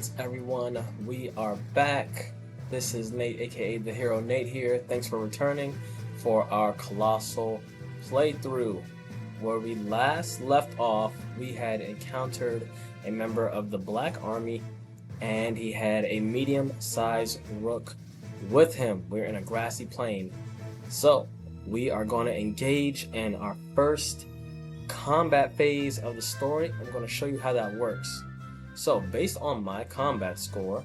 Alright everyone, we are back. This is Nate, aka the Hero Nate here. Thanks for returning for our Colossal playthrough. Where we last left off, we had encountered a member of the Black Army and he had a medium-sized rook with him. We're in a grassy plain. So, we are going to engage in our first combat phase of the story. I'm going to show you how that works. So, based on my combat score,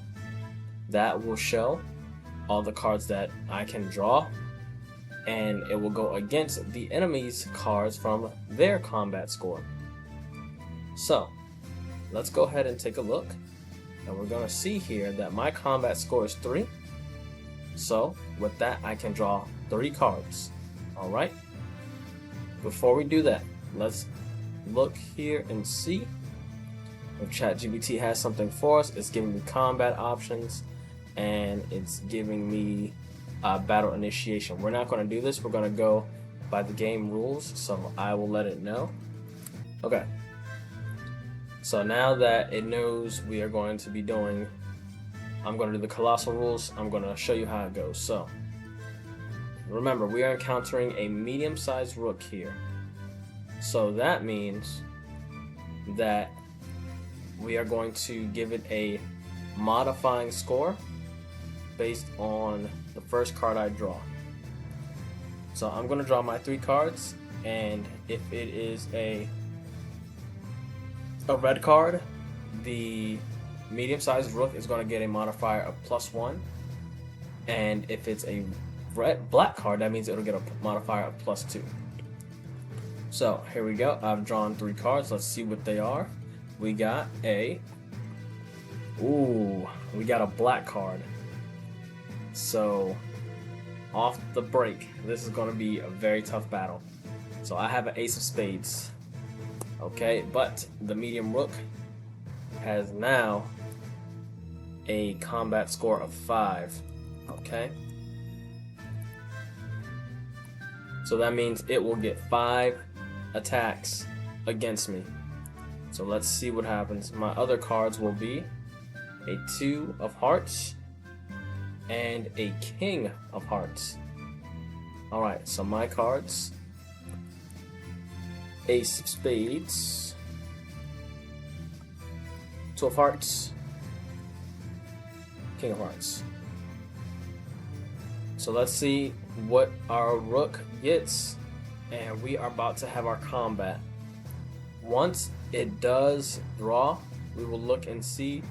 that will show all the cards that I can draw, and it will go against the enemy's cards from their combat score. So, let's go ahead and take a look, and we're going to see here that my combat score is 3. So, with that, I can draw 3 cards. Alright? Before we do that, let's look here and see if ChatGPT has something for us. It's giving me combat options, and it's giving me battle initiation. We're not going to do this. We're going to go by the game rules, so I will let it know. Okay. So now that it knows we are going to be doing, I'm going to do the Colossal rules. I'm going to show you how it goes. So, remember, we are encountering a medium-sized rook here. So that means that we are going to give it a modifying score based on the first card I draw. So I'm going to draw my 3 cards, and if it is a red card, the medium-sized rook is going to get a modifier of +1, and if it's a black card, that means it'll get a modifier of +2. So here we go. I've drawn 3 cards. Let's see what they are. We got a black card. So off the break, this is going to be a very tough battle. So I have an ace of spades. Okay, but the medium rook has now a combat score of 5. Okay. So that means it will get 5 attacks against me. So let's see what happens. My other cards will be a 2 of hearts and a king of hearts. Alright, so my cards: ace of spades, 2 of hearts, king of hearts. So let's see what our rook gets, and we are about to have our combat. Once it does draw, we will look and see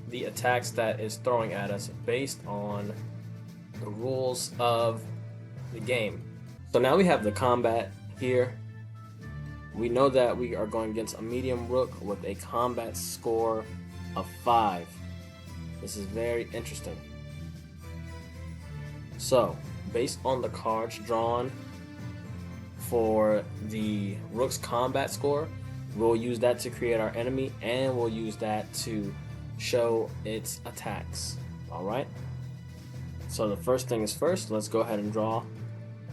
the attacks that it's throwing at us based on the rules of the game. So now we have the combat here. We know that we are going against a medium rook with a combat score of 5. This is very interesting. So, based on the cards drawn for the rook's combat score, we'll use that to create our enemy, and we'll use that to show its attacks. Alright? So the first thing is first, let's go ahead and draw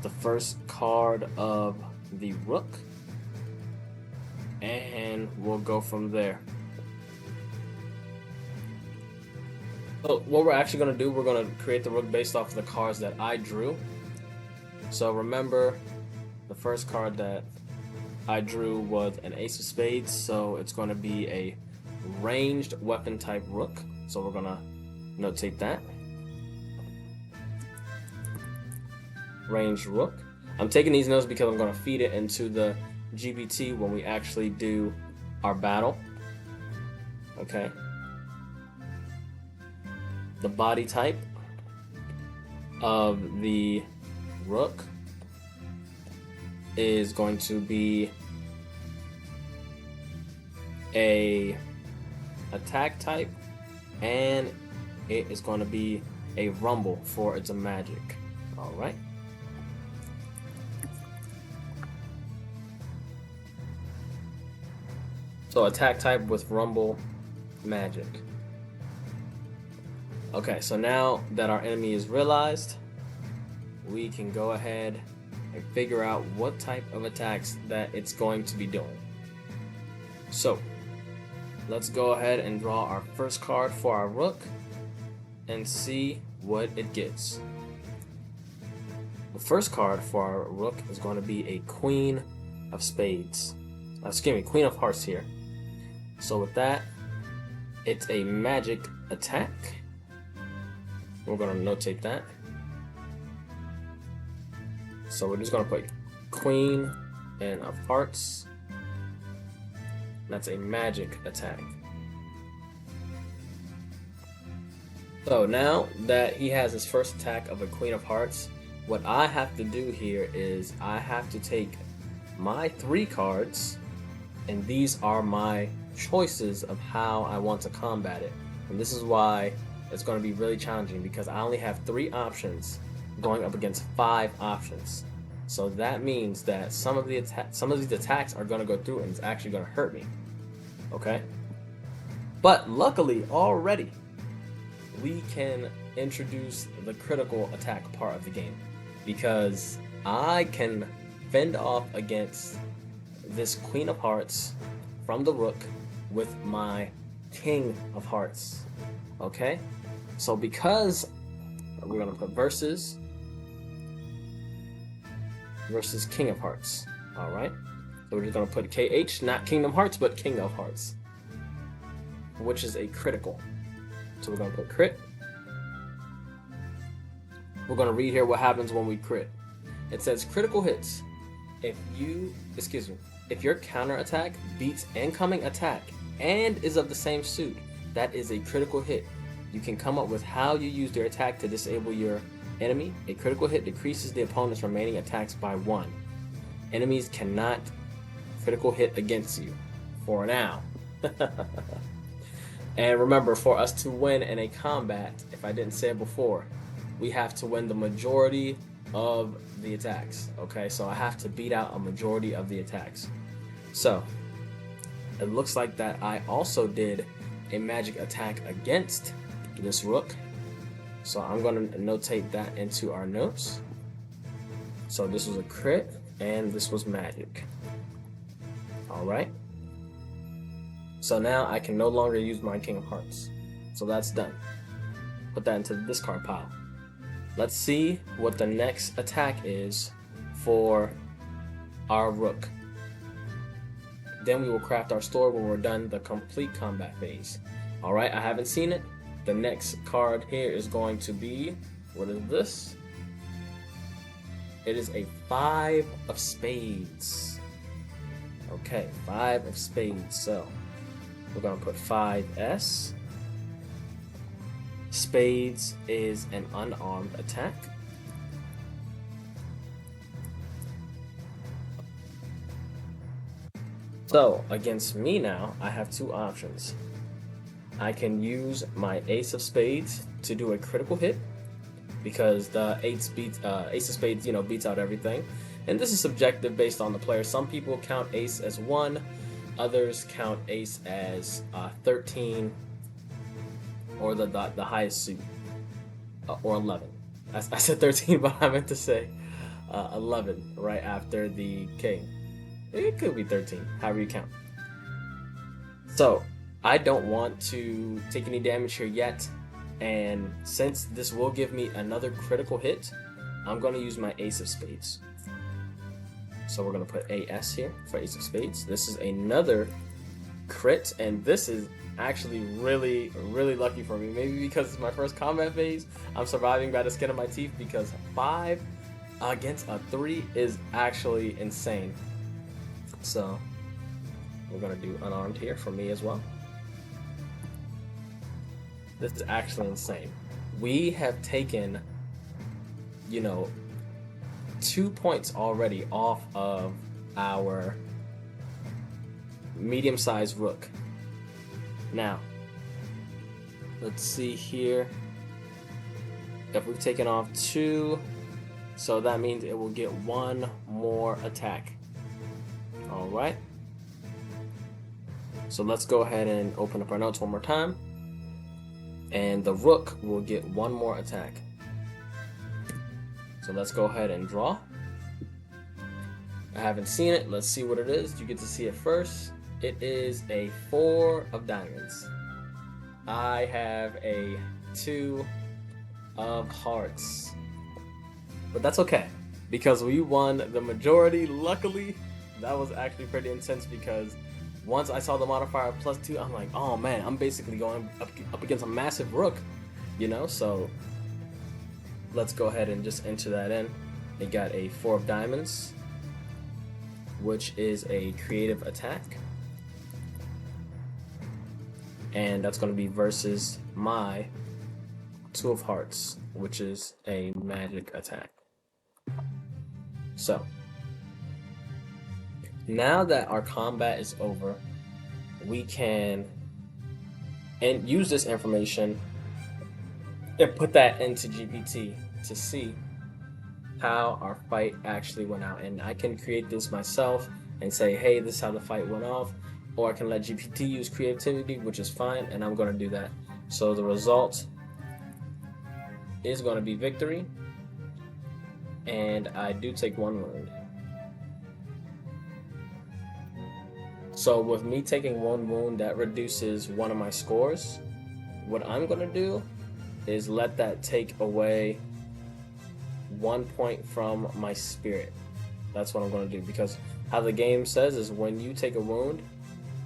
the first card of the rook, and we'll go from there. So what we're actually going to do, we're going to create the rook based off of the cards that I drew. So remember, the first card that I drew was an ace of spades, so it's going to be a ranged weapon type rook. So we're going to notate that. Ranged rook. I'm taking these notes because I'm going to feed it into the GPT when we actually do our battle. Okay. The body type of the rook is going to be a attack type, and it is going to be a rumble for its magic. Alright. So attack type with rumble magic. Okay, so now that our enemy is realized, we can go ahead and figure out what type of attacks that it's going to be doing. So, let's go ahead and draw our first card for our rook and see what it gets. The first card for our rook is going to be a Queen of Spades. Excuse me, Queen of Hearts here. So with that, it's a magic attack. We're going to notate that. So we're just going to put Queen and of Hearts. That's a magic attack. So now that he has his first attack of a Queen of Hearts, what I have to do here is I have to take my 3 cards, and these are my choices of how I want to combat it. And this is why it's going to be really challenging, because I only have 3 options going up against 5 options. So that means that some of these attacks are going to go through and it's actually going to hurt me. Okay? But luckily already we can introduce the critical attack part of the game, because I can fend off against this Queen of Hearts from the rook with my King of Hearts. Okay? So because we're going to put versus King of Hearts. Alright? So we're just going to put KH, not Kingdom Hearts, but King of Hearts, which is a critical. So we're going to put crit. We're going to read here what happens when we crit. It says critical hits. If your counter attack beats incoming attack and is of the same suit, that is a critical hit. You can come up with how you use their attack to disable your enemy. A critical hit decreases the opponent's remaining attacks by 1. Enemies cannot critical hit against you for now. And remember, for us to win in a combat, if I didn't say it before, we have to win the majority of the attacks. Okay, so I have to beat out a majority of the attacks. So it looks like that I also did a magic attack against this rook. So I'm going to notate that into our notes. So this was a crit and this was magic. Alright. So now I can no longer use my King of Hearts. So that's done. Put that into the discard pile. Let's see what the next attack is for our rook. Then we will craft our store when we're done the complete combat phase. Alright, I haven't seen it. The next card here is going to be, what is this? It is a 5 of Spades. Okay, 5 of Spades. So we're going to put 5S. Spades is an unarmed attack. So against me now, I have 2 options. I can use my Ace of Spades to do a critical hit, because the Ace of Spades, beats out everything. And this is subjective based on the player. Some people count Ace as 1, others count Ace as 13, or the highest suit, or 11. I said 13, but I meant to say 11 right after the King. It could be 13, however you count. So I don't want to take any damage here yet, and since this will give me another critical hit, I'm going to use my Ace of Spades. So we're going to put AS here for Ace of Spades. This is another crit, and this is actually really, really lucky for me. Maybe because it's my first combat phase, I'm surviving by the skin of my teeth, because 5 against a 3 is actually insane. So we're going to do unarmed here for me as well. This is actually insane. We have taken, 2 points already off of our medium-sized rook. Now, let's see here. If we've taken off 2, so that means it will get 1 more attack. Alright. So let's go ahead and open up our notes one more time. And the rook will get 1 more attack. So let's go ahead and draw. I haven't seen it. Let's see what it is. You get to see it first. It is a 4 of diamonds. I have a 2 of hearts. But that's okay, because we won the majority. Luckily, that was actually pretty intense because once I saw the modifier +2, I'm like, oh man, I'm basically going up against a massive rook, you know? So let's go ahead and just enter that in. It got a 4 of diamonds, which is a creative attack. And that's going to be versus my 2 of hearts, which is a magic attack. So, now that our combat is over, we can use this information and put that into GPT to see how our fight actually went out. And I can create this myself and say, hey, this is how the fight went off. Or I can let GPT use creativity, which is fine, and I'm going to do that. So the result is going to be victory, and I do take 1 wound. So with me taking 1 wound, that reduces 1 of my scores. What I'm going to do is let that take away 1 point from my spirit. That's what I'm going to do, because how the game says is when you take a wound,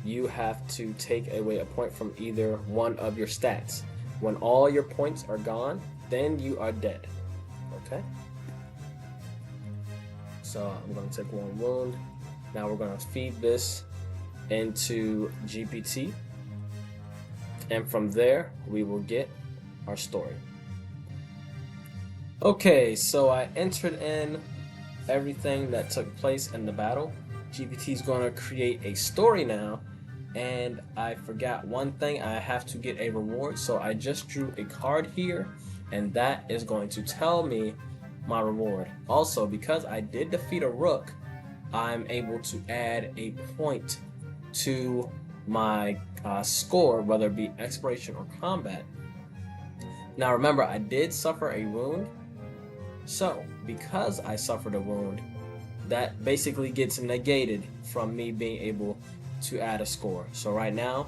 you have to take away a point from either one of your stats. When all your points are gone, then you are dead. Okay? So I'm going to take 1 wound. Now we're going to feed this into GPT. And from there, we will get our story. Okay, so I entered in everything that took place in the battle. GPT is going to create a story now. And I forgot one thing, I have to get a reward, so I just drew a card here, and that is going to tell me my reward. Also, because I did defeat a rook, I'm able to add a point to my score, whether it be exploration or combat. Now remember, I did suffer a wound, so because I suffered a wound, that basically gets negated from me being able to add a score. So right now,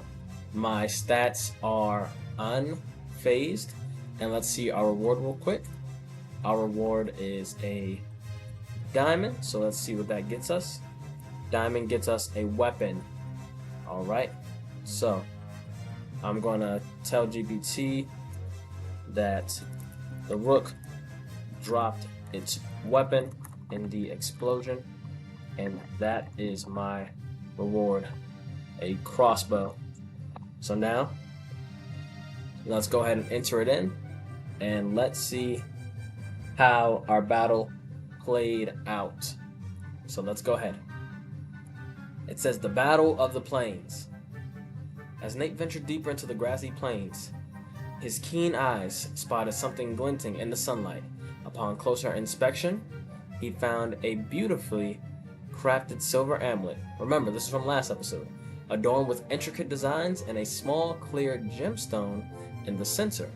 my stats are unfazed. And let's see our reward real quick. Our reward is a diamond. So let's see what that gets us. Diamond gets us a weapon. Alright. So I'm gonna tell GPT that the rook dropped its weapon in the explosion. And that is my reward. A crossbow. So now let's go ahead and enter it in, and let's see how our battle played out. So let's go ahead. It says the Battle of the Plains. As Nate ventured deeper into the grassy plains, his keen eyes spotted something glinting in the sunlight. Upon closer inspection, he found a beautifully crafted silver amulet. Remember, this is from last episode. Adorned with intricate designs and a small, clear gemstone in the center.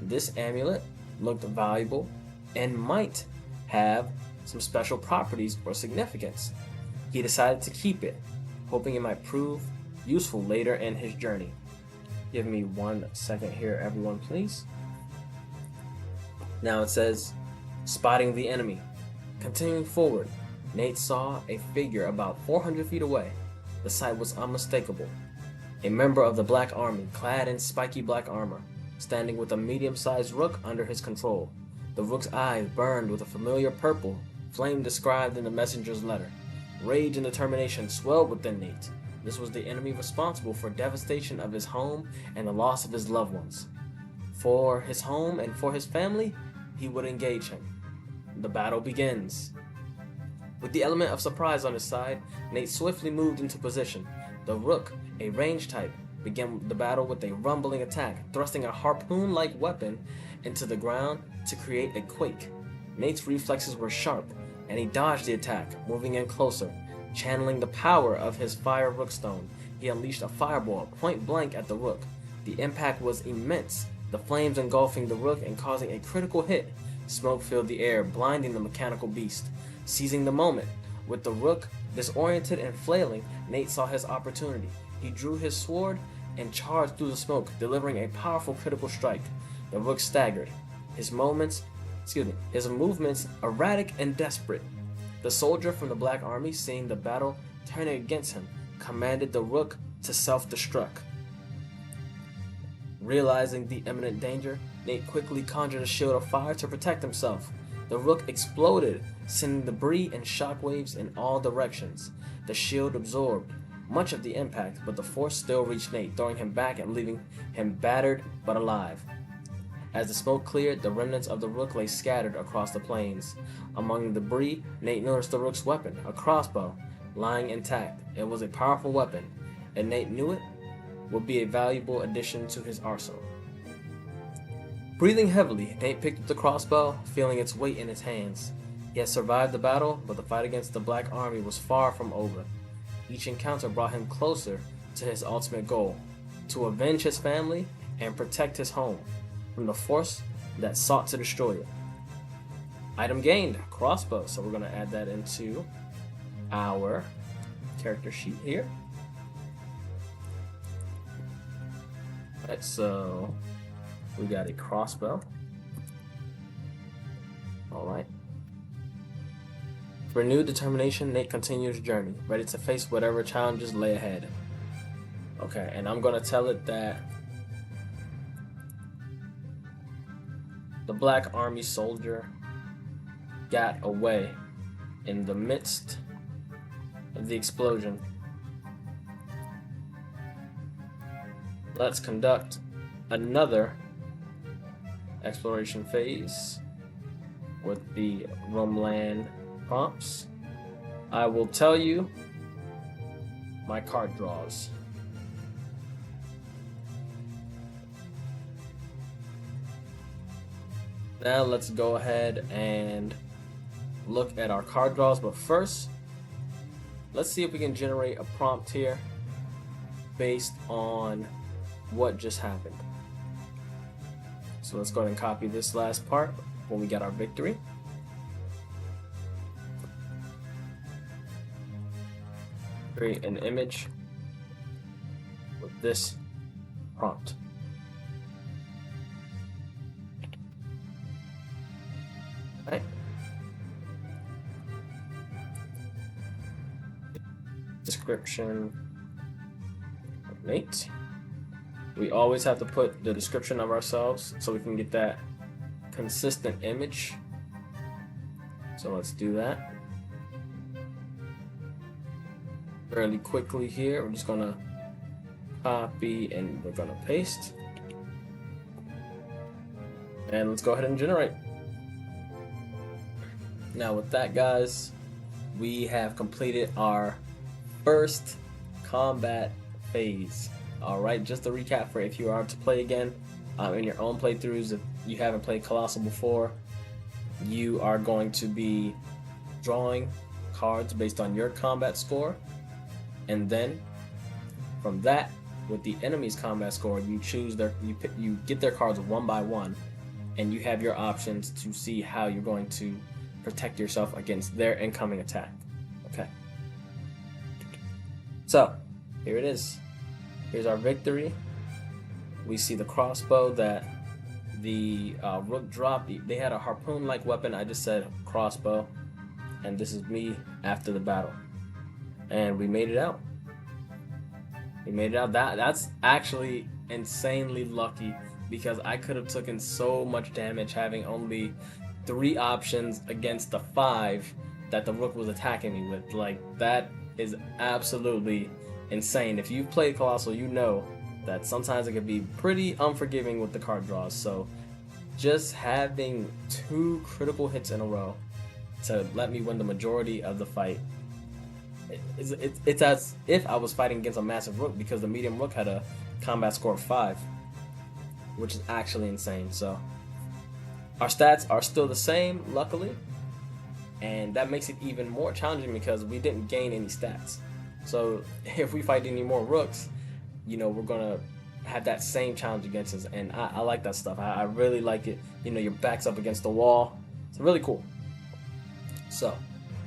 This amulet looked valuable and might have some special properties or significance. He decided to keep it, hoping it might prove useful later in his journey. Give me 1 second here, everyone, please. Now it says, spotting the enemy. Continuing forward, Nate saw a figure about 400 feet away. The sight was unmistakable. A member of the Black Army, clad in spiky black armor, standing with a medium-sized rook under his control. The rook's eyes burned with a familiar purple flame described in the messenger's letter. Rage and determination swelled within Nate. This was the enemy responsible for devastation of his home and the loss of his loved ones. For his home and for his family, he would engage him. The battle begins. With the element of surprise on his side, Nate swiftly moved into position. The rook, a range type, began the battle with a rumbling attack, thrusting a harpoon-like weapon into the ground to create a quake. Nate's reflexes were sharp, and he dodged the attack, moving in closer. Channeling the power of his fire rookstone, he unleashed a fireball point blank at the rook. The impact was immense, the flames engulfing the rook and causing a critical hit. Smoke filled the air, blinding the mechanical beast. Seizing the moment, With the rook disoriented and flailing, Nate saw his opportunity. He drew his sword and charged through the smoke, delivering a powerful critical strike. The rook staggered, his movements erratic and desperate. The soldier from the Black Army, seeing the battle turning against him, commanded the rook to self-destruct. Realizing the imminent danger, Nate quickly conjured a shield of fire to protect himself. The rook exploded, sending debris and shockwaves in all directions. The shield absorbed much of the impact, but the force still reached Nate, throwing him back and leaving him battered but alive. As the smoke cleared, the remnants of the rook lay scattered across the plains. Among the debris, Nate noticed the rook's weapon, a crossbow, lying intact. It was a powerful weapon, and Nate knew it would be a valuable addition to his arsenal. Breathing heavily, Nate picked up the crossbow, feeling its weight in his hands. He had survived the battle, but the fight against the Black Army was far from over. Each encounter brought him closer to his ultimate goal, to avenge his family and protect his home from the force that sought to destroy it. Item gained, crossbow. So we're going to add that into our character sheet here. Alright, so we got a crossbow. Alright. With renewed determination, Nate continues his journey, ready to face whatever challenges lay ahead. Okay, and I'm going to tell it that the Black Army soldier got away in the midst of the explosion. Let's conduct another exploration phase with the Rumland prompts. I will tell you my card draws. Now let's go ahead and look at our card draws, but first let's see if we can generate a prompt here based on what just happened. So let's go ahead and copy this last part when we get our victory. Create an image with this prompt. Right. Description of Nate. We always have to put the description of ourselves so we can get that consistent image. So let's do that. Fairly quickly here, we're just gonna copy and we're gonna paste. And let's go ahead and generate. Now with that, guys, we have completed our first combat phase. Alright, just to recap for if you are to play again in your own playthroughs, if you haven't played Colostle before, you are going to be drawing cards based on your combat score, and then from that, with the enemy's combat score, you choose you get their cards one by one, and you have your options to see how you're going to protect yourself against their incoming attack. Okay. So, here it is. Here's our victory. We see the crossbow that the rook dropped. They had a harpoon-like weapon. I just said crossbow. And this is me after the battle. And we made it out. We made it out. That's actually insanely lucky because I could have taken so much damage having only 3 options against the 5 that the rook was attacking me with. Like, that is absolutely insane. If you've played Colostle, you know that sometimes it can be pretty unforgiving with the card draws. So just having 2 critical hits in a row to let me win the majority of the fight, it's as if I was fighting against a massive rook, because the medium rook had a combat score of 5, which is actually insane. So our stats are still the same, luckily, and that makes it even more challenging because we didn't gain any stats. So if we fight any more rooks, you know, we're gonna have that same challenge against us, and I like that stuff. I really like it. You know, your back's up against the wall. It's really cool. So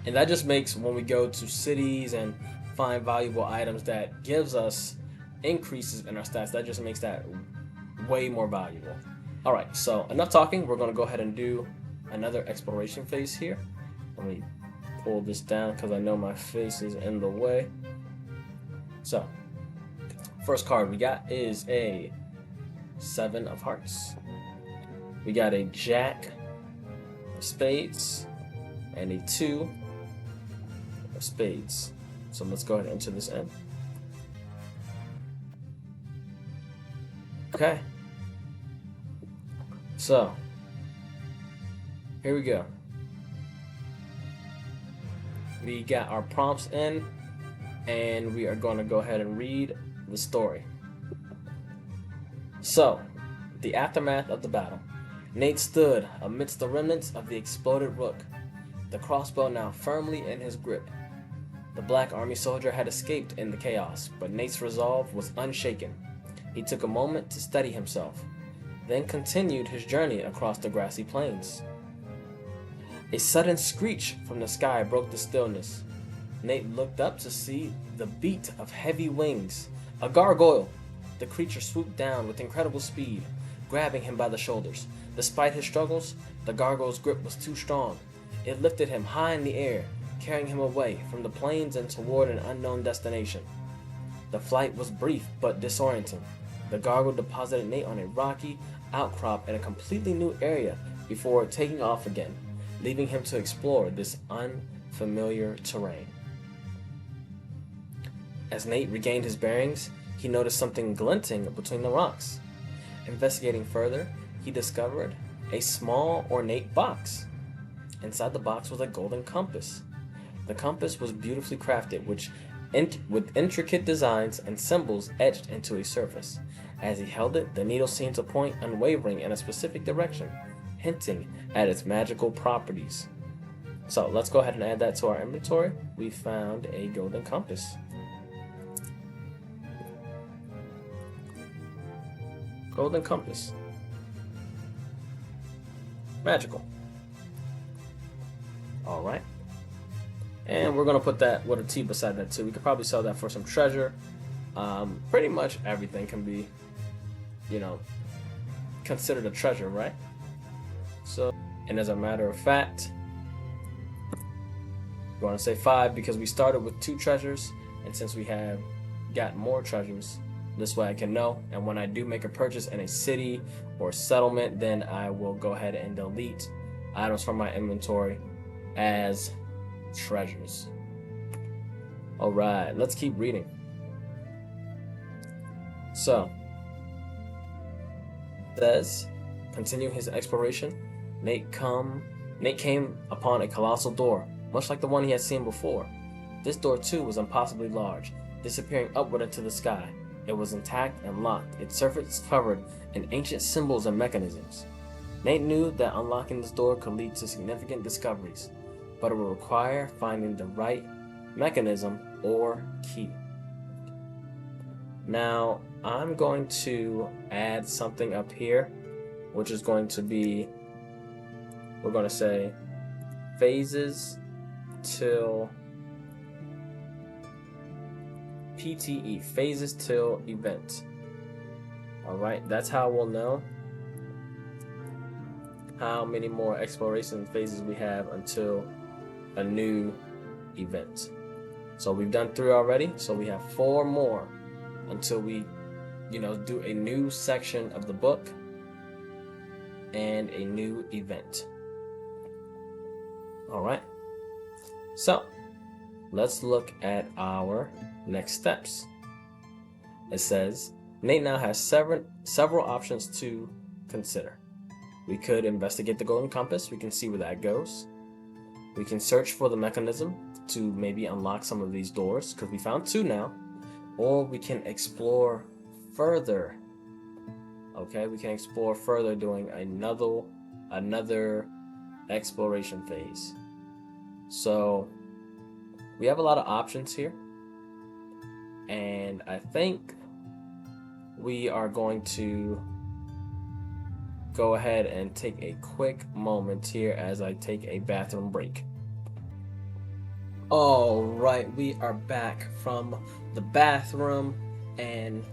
And that just makes, when we go to cities and find valuable items, that gives us increases in our stats. That just makes that way more valuable. All right, so enough talking. We're going to go ahead and do another exploration phase here. Let me pull this down because I know my face is in the way. So, first card we got is a 7 of hearts. We got a Jack of spades and a 2 of spades. So let's go ahead and enter this in. Okay. So, here we go. We got our prompts in, and we are going to go ahead and read the story. So, the aftermath of the battle. Nate stood amidst the remnants of the exploded rook, the crossbow now firmly in his grip. The black army soldier had escaped in the chaos, but Nate's resolve was unshaken. He took a moment to steady himself, then continued his journey across the grassy plains. A sudden screech from the sky broke the stillness. Nate looked up to see the beat of heavy wings. A gargoyle! The creature swooped down with incredible speed, grabbing him by the shoulders. Despite his struggles, the gargoyle's grip was too strong. It lifted him high in the air, carrying him away from the plains and toward an unknown destination. The flight was brief but disorienting. The gargoyle deposited Nate on a rocky outcrop in a completely new area before taking off again, leaving him to explore this unfamiliar terrain. As Nate regained his bearings, he noticed something glinting between the rocks. Investigating further, he discovered a small, ornate box. Inside the box was a golden compass. The compass was beautifully crafted, with intricate designs and symbols etched into a surface. As he held it, the needle seemed to point unwavering in a specific direction, hinting at its magical properties. So let's go ahead and add that to our inventory. We found a golden compass. Golden compass. Magical. Alright. And we're going to put that with a T beside that too. We could probably sell that for some treasure. Pretty much everything can be, considered a treasure, right? So, and as a matter of fact, we want to say 5 because we started with 2 treasures, and since we have got more treasures, this way I can know, and when I do make a purchase in a city or settlement, then I will go ahead and delete items from my inventory as treasures. Alright, let's keep reading. So, says, continue his exploration. Nate came upon a colossal door, much like the one he had seen before. This door too was impossibly large, disappearing upward into the sky. It was intact and locked, its surface covered in ancient symbols and mechanisms. Nate knew that unlocking this door could lead to significant discoveries, but it would require finding the right mechanism or key. Now, I'm going to add something up here, which is going to be, we're going to say, phases till PTE, phases till event. Alright, that's how we'll know how many more exploration phases we have until a new event. So we've done 3 already, so we have 4 more until we, do a new section of the book and a new event. Alright, so let's look at our next steps. It says, Nate now has several options to consider. We could investigate the golden compass. We can see where that goes. We can search for the mechanism to maybe unlock some of these doors, because we found 2 now. Or we can explore further. Okay, we can explore further doing another exploration phase. So we have a lot of options here, and I think we are going to go ahead and take a quick moment here as I take a bathroom break. All right, we are back from the bathroom, and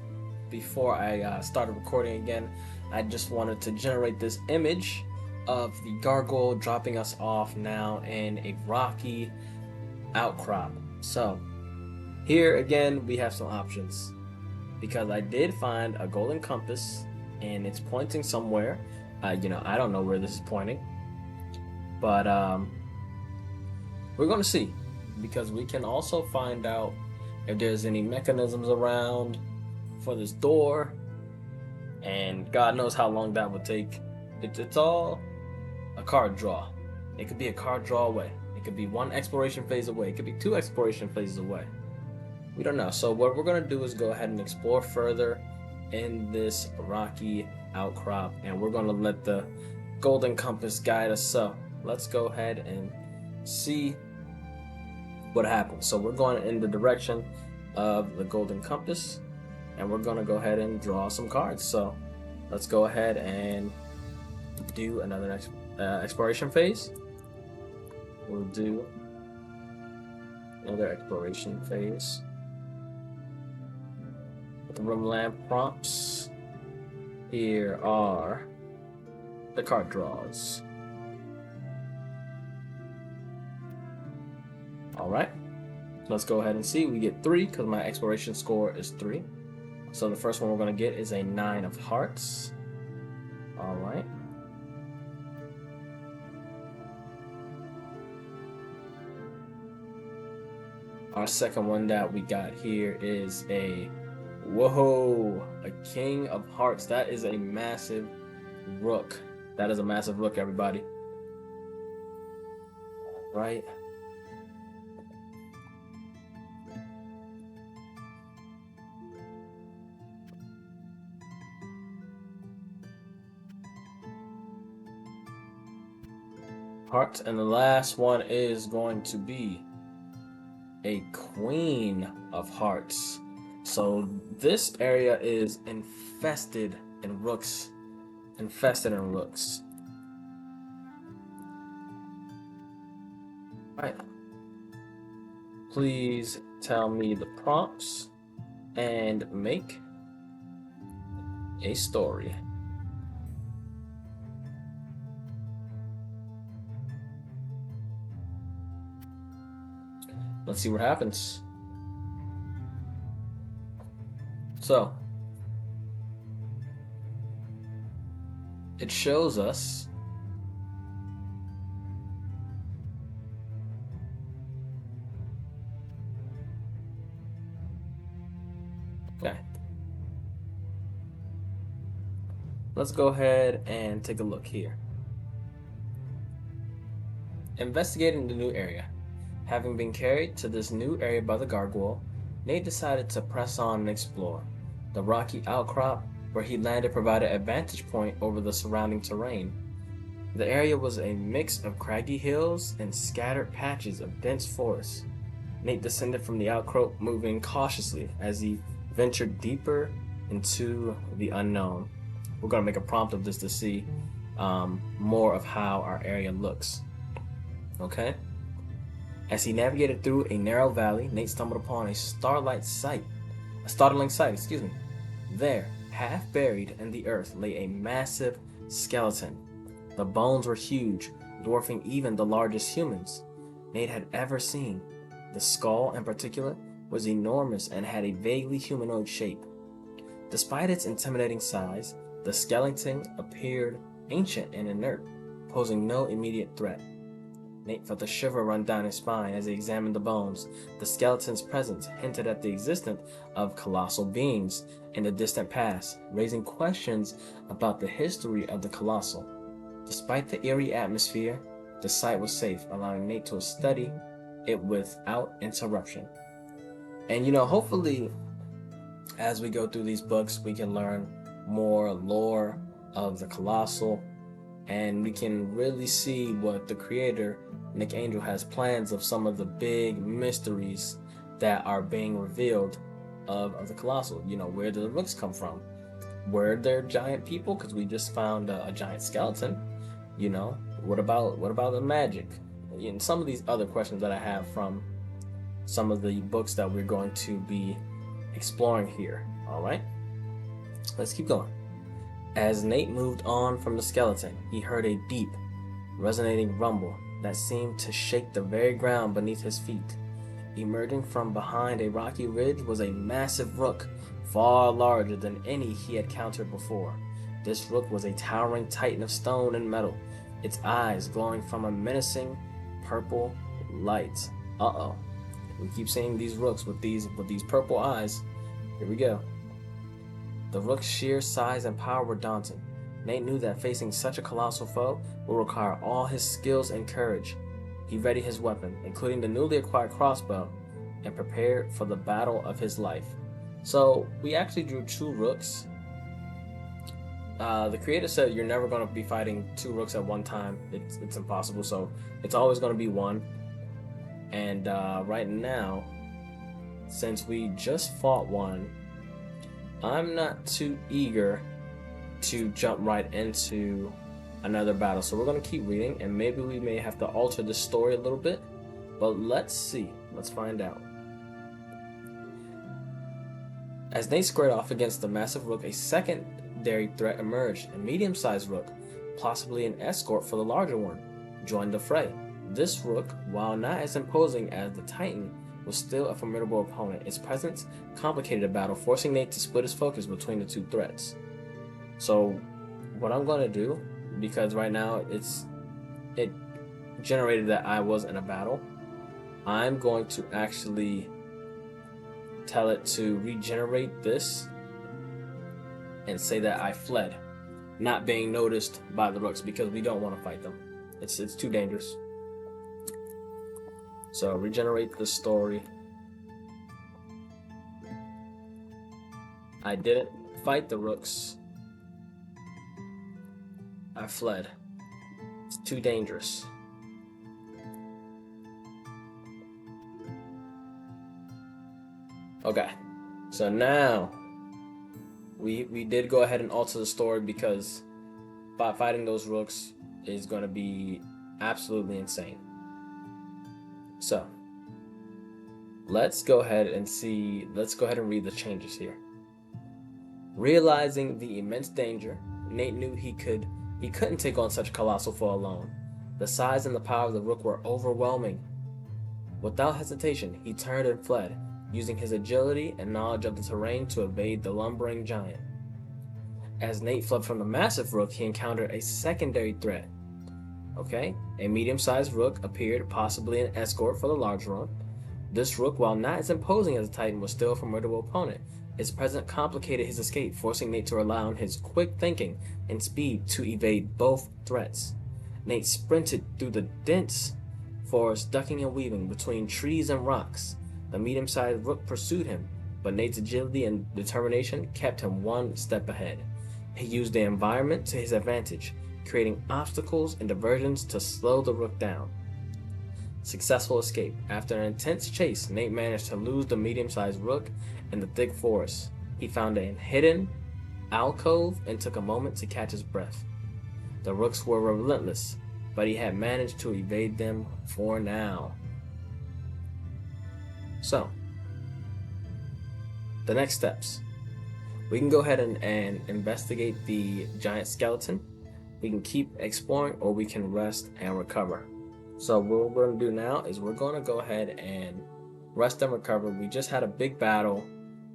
before I started recording again, I just wanted to generate this image of the gargoyle dropping us off now in a rocky outcrop. So, here again, we have some options because I did find a golden compass and it's pointing somewhere. I don't know where this is pointing, but we're going to see because we can also find out if there's any mechanisms around for this door, and God knows how long that would take. It's all a card draw. It could be a card draw away. It could be one exploration phase away. It could be two exploration phases away. We don't know. So what we're going to do is go ahead and explore further in this rocky outcrop, and we're going to let the golden compass guide us. So let's go ahead and see what happens. So we're going in the direction of the golden compass, and we're going to go ahead and draw some cards. So let's go ahead and do another exploration phase. We'll do another exploration phase. The room lamp prompts. Here are the card draws. All right, let's go ahead and see. We get 3 because my exploration score is 3. So the first one we're going to get is a 9 of hearts. All right. Our second one that we got here is a king of hearts. That is a massive rook. That is a massive rook, everybody. All right. Hearts, and the last one is going to be a queen of hearts. So this area is infested in rooks. All right. Please tell me the prompts and make a story. Let's see what happens. So, it shows us okay. Let's go ahead and take a look here. Investigating the new area. Having been carried to this new area by the gargoyle, Nate decided to press on and explore. The rocky outcrop where he landed provided a vantage point over the surrounding terrain. The area was a mix of craggy hills and scattered patches of dense forest. Nate descended from the outcrop, moving cautiously as he ventured deeper into the unknown. We're going to make a prompt of this to see more of how our area looks. Okay? As he navigated through a narrow valley, Nate stumbled upon a startling sight. There, half buried in the earth, lay a massive skeleton. The bones were huge, dwarfing even the largest humans Nate had ever seen. The skull, in particular, was enormous and had a vaguely humanoid shape. Despite its intimidating size, the skeleton appeared ancient and inert, posing no immediate threat. Nate felt a shiver run down his spine as he examined the bones. The skeleton's presence hinted at the existence of colossal beings in the distant past, raising questions about the history of the Colostle. Despite the eerie atmosphere, the site was safe, allowing Nate to study it without interruption. And hopefully, as we go through these books, we can learn more lore of the Colostle, and we can really see what the creator, Nick Angel, has plans of some of the big mysteries that are being revealed of the Colostle. Where do the rooks come from? Were there giant people? Because we just found a giant skeleton. What about the magic? And some of these other questions that I have from some of the books that we're going to be exploring here. All right, let's keep going. As Nate moved on from the skeleton, he heard a deep, resonating rumble that seemed to shake the very ground beneath his feet. Emerging from behind a rocky ridge was a massive rook, far larger than any he had encountered before. This rook was a towering titan of stone and metal, its eyes glowing from a menacing purple light. Uh-oh. We keep seeing these rooks with these purple eyes. Here we go. The rook's sheer size and power were daunting. Nate knew that facing such a colossal foe would require all his skills and courage. He readied his weapon, including the newly acquired crossbow, and prepared for the battle of his life. So we actually drew 2 rooks. The creator said you're never going to be fighting 2 rooks at one time. It's impossible, so it's always going to be one. And right now, since we just fought one, I'm not too eager to jump right into another battle. So we're going to keep reading, and maybe we may have to alter the story a little bit. But let's see. Let's find out. As Nate squared off against the massive rook, a secondary threat emerged. A medium-sized rook, possibly an escort for the larger one, joined the fray. This rook, while not as imposing as the Titan, was still a formidable opponent. Its presence complicated the battle, forcing Nate to split his focus between the 2 threats. So what I'm going to do, because right now it generated that I was in a battle, I'm going to actually tell it to regenerate this and say that I fled, not being noticed by the rooks, because we don't want to fight them. It's too dangerous. So regenerate the story. I didn't fight the rooks. I fled. It's too dangerous. Okay. So now we did go ahead and alter the story, because fighting those rooks is going to be absolutely insane. So let's go ahead and read the changes here. Realizing the immense danger, Nate knew he couldn't take on such a colossal foe alone. The size and the power of the rook were overwhelming. Without hesitation, he turned and fled, using his agility and knowledge of the terrain to evade the lumbering giant. As Nate fled from the massive rook, he encountered a secondary threat. Okay, a medium-sized rook appeared, possibly an escort for the larger one. This rook, while not as imposing as a Titan, was still a formidable opponent. Its presence complicated his escape, forcing Nate to rely on his quick thinking and speed to evade both threats. Nate sprinted through the dense forest, ducking and weaving between trees and rocks. The medium-sized rook pursued him, but Nate's agility and determination kept him one step ahead. He used the environment to his advantage, creating obstacles and diversions to slow the rook down. Successful escape. After an intense chase, Nate managed to lose the medium-sized rook in the thick forest. He found a hidden alcove and took a moment to catch his breath. The rooks were relentless, but he had managed to evade them for now. So, the next steps. We can go ahead and investigate the giant skeleton. We can keep exploring, or we can rest and recover. So what we're going to do now is we're going to go ahead and rest and recover. We just had a big battle.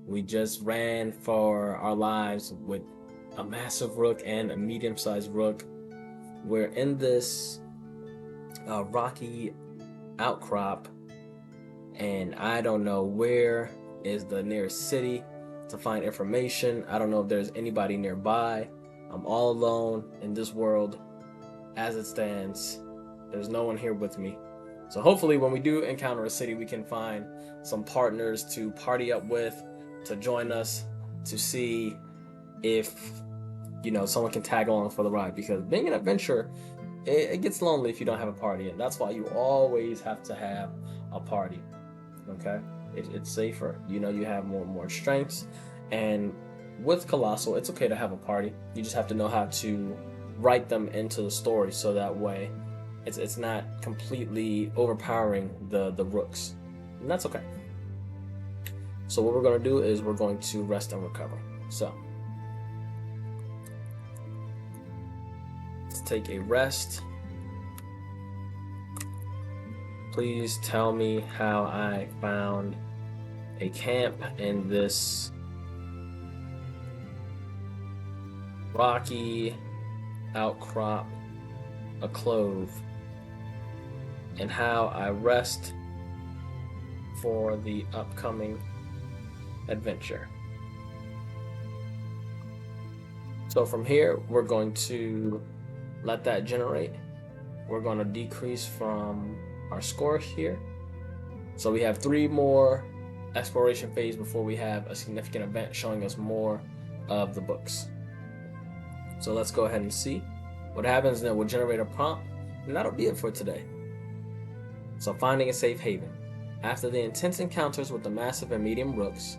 We just ran for our lives with a massive rook and a medium-sized rook. We're in this rocky outcrop, and I don't know where is the nearest city to find information. I don't know if there's anybody nearby. I'm all alone in this world as it stands. There's no one here with me. So hopefully when we do encounter a city, we can find some partners to party up with, to join us, to see if, someone can tag along for the ride. Because being an adventurer, it gets lonely if you don't have a party. And that's why you always have to have a party. Okay? It's safer. You have more strengths. And with Colossal, it's okay to have a party. You just have to know how to write them into the story, so that way it's not completely overpowering the rooks. and that's okay. So what we're going to do is we're going to rest and recover. So let's take a rest. Please tell me how I found a camp in this rocky outcrop, a clove, and how I rest for the upcoming adventure. So from here, we're going to let that generate. We're going to decrease from our score here. So we have 3 more exploration phase before we have a significant event showing us more of the books. So let's go ahead and see what happens. Then we'll generate a prompt, and that'll be it for today. So finding a safe haven. After the intense encounters with the massive and medium rooks,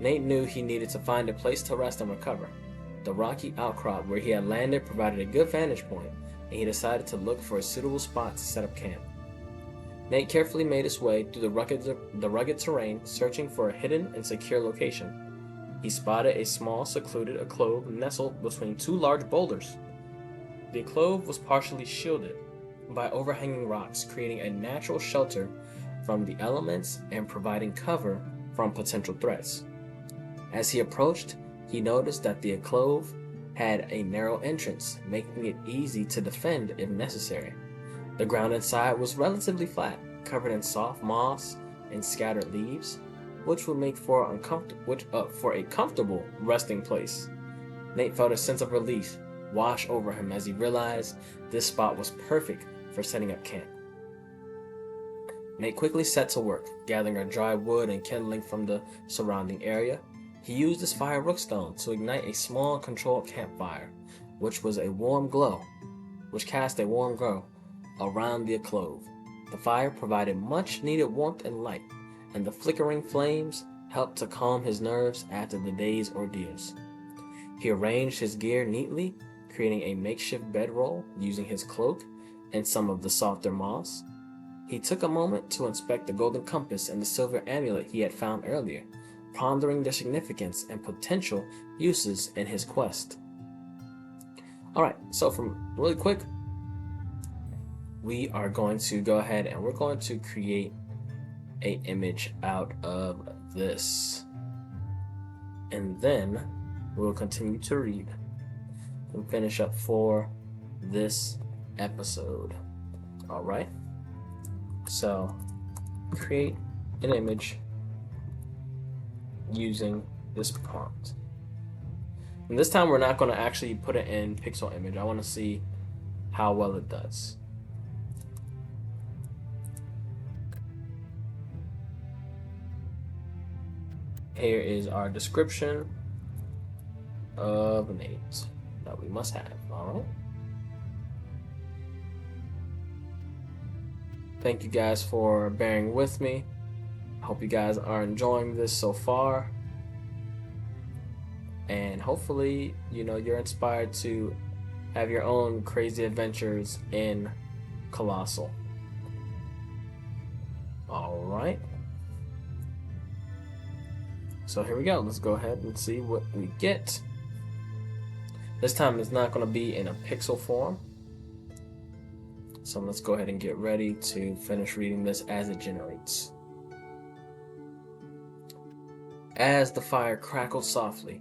Nate knew he needed to find a place to rest and recover. The rocky outcrop where he had landed provided a good vantage point, and he decided to look for a suitable spot to set up camp. Nate carefully made his way through the rugged terrain, searching for a hidden and secure location. He spotted a small, secluded alcove nestled between 2 large boulders. The alcove was partially shielded by overhanging rocks, creating a natural shelter from the elements and providing cover from potential threats. As he approached, he noticed that the alcove had a narrow entrance, making it easy to defend if necessary. The ground inside was relatively flat, covered in soft moss and scattered leaves, which would make for a comfortable resting place. Nate felt a sense of relief wash over him as he realized this spot was perfect for setting up camp. Nate quickly set to work, gathering a dry wood and kindling from the surrounding area. He used his fire rookstone to ignite a small controlled campfire, which cast a warm glow around the alcove. The fire provided much needed warmth and light, and the flickering flames helped to calm his nerves after the day's ordeals. He arranged his gear neatly, creating a makeshift bedroll using his cloak and some of the softer moss. He took a moment to inspect the golden compass and the silver amulet he had found earlier, pondering their significance and potential uses in his quest. Alright, so from really quick, we are going to go ahead and we're going to create an image out of this. And then we'll continue to read and finish up for this episode. Alright, so create an image using this prompt. And this time we're not going to actually put it in pixel image. I want to see how well it does. Here is our description of Nate that we must have. Alright. Thank you guys for bearing with me. I hope you guys are enjoying this so far. And hopefully, you're inspired to have your own crazy adventures in Colostle. Alright. So here we go. Let's go ahead and see what we get. This time it's not going to be in a pixel form. So let's go ahead and get ready to finish reading this as it generates. As the fire crackled softly,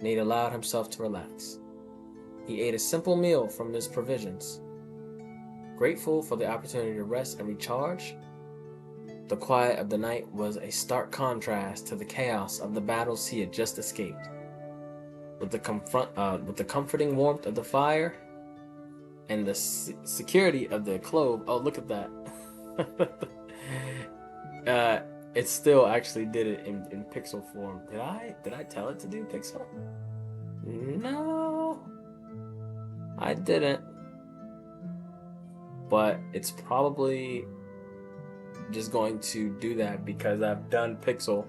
Nate allowed himself to relax. He ate a simple meal from his provisions. Grateful for the opportunity to rest and recharge, the quiet of the night was a stark contrast to the chaos of the battles he had just escaped. With the comforting warmth of the fire and the security of the alcove. Oh, look at that! It still actually did it in pixel form. Did I tell it to do pixel? No, I didn't. But it's probably just going to do that because I've done pixel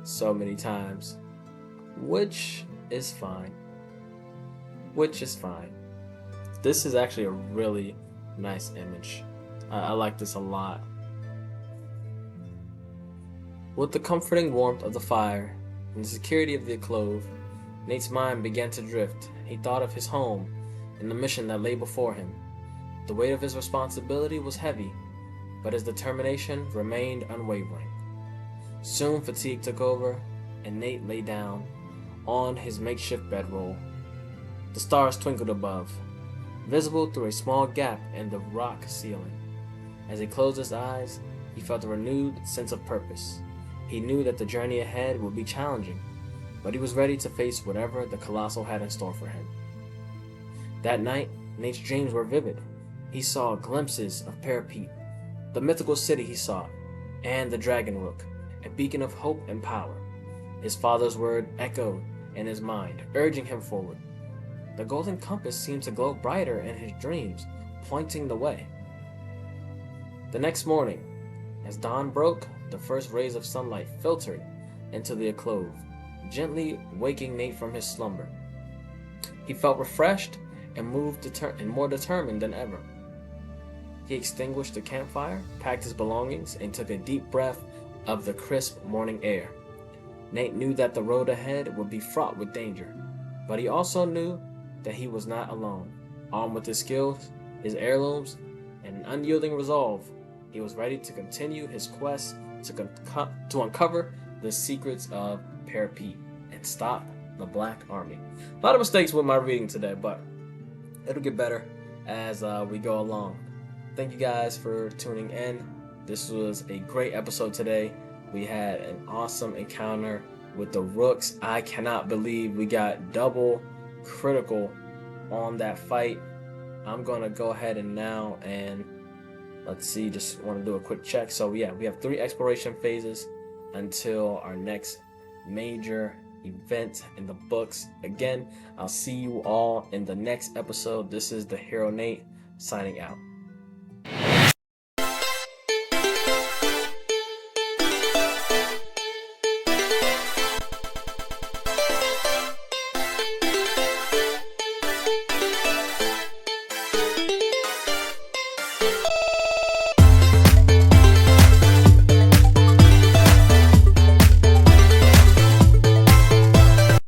so many times, which is fine. This is actually a really nice image. I like this a lot. With the comforting warmth of the fire and the security of the alcove, Nate's mind began to drift. He thought of his home and the mission that lay before him. The weight of his responsibility was heavy, but his determination remained unwavering. Soon fatigue took over, and Nate lay down on his makeshift bedroll. The stars twinkled above, visible through a small gap in the rock ceiling. As he closed his eyes, he felt a renewed sense of purpose. He knew that the journey ahead would be challenging, but he was ready to face whatever the Colostle had in store for him. That night, Nate's dreams were vivid. He saw glimpses of Parapet, the mythical city he sought, and the Dragon Rook, a beacon of hope and power. His father's word echoed in his mind, urging him forward. The golden compass seemed to glow brighter in his dreams, pointing the way. The next morning, as dawn broke, the first rays of sunlight filtered into the alcove, gently waking Nate from his slumber. He felt refreshed and more determined than ever. He extinguished the campfire, packed his belongings, and took a deep breath of the crisp morning air. Nate knew that the road ahead would be fraught with danger, but he also knew that he was not alone. Armed with his skills, his heirlooms, and an unyielding resolve, he was ready to continue his quest to uncover the secrets of Parapet and stop the Black Army. A lot of mistakes with my reading today, but it'll get better as we go along. Thank you guys for tuning in. This was a great episode today. We had an awesome encounter with the Rooks. I cannot believe we got double critical on that fight. I'm going to go ahead and let's see, just want to do a quick check. So yeah, we have 3 exploration phases until our next major event in the books. Again, I'll see you all in the next episode. This is the Hero Nate signing out.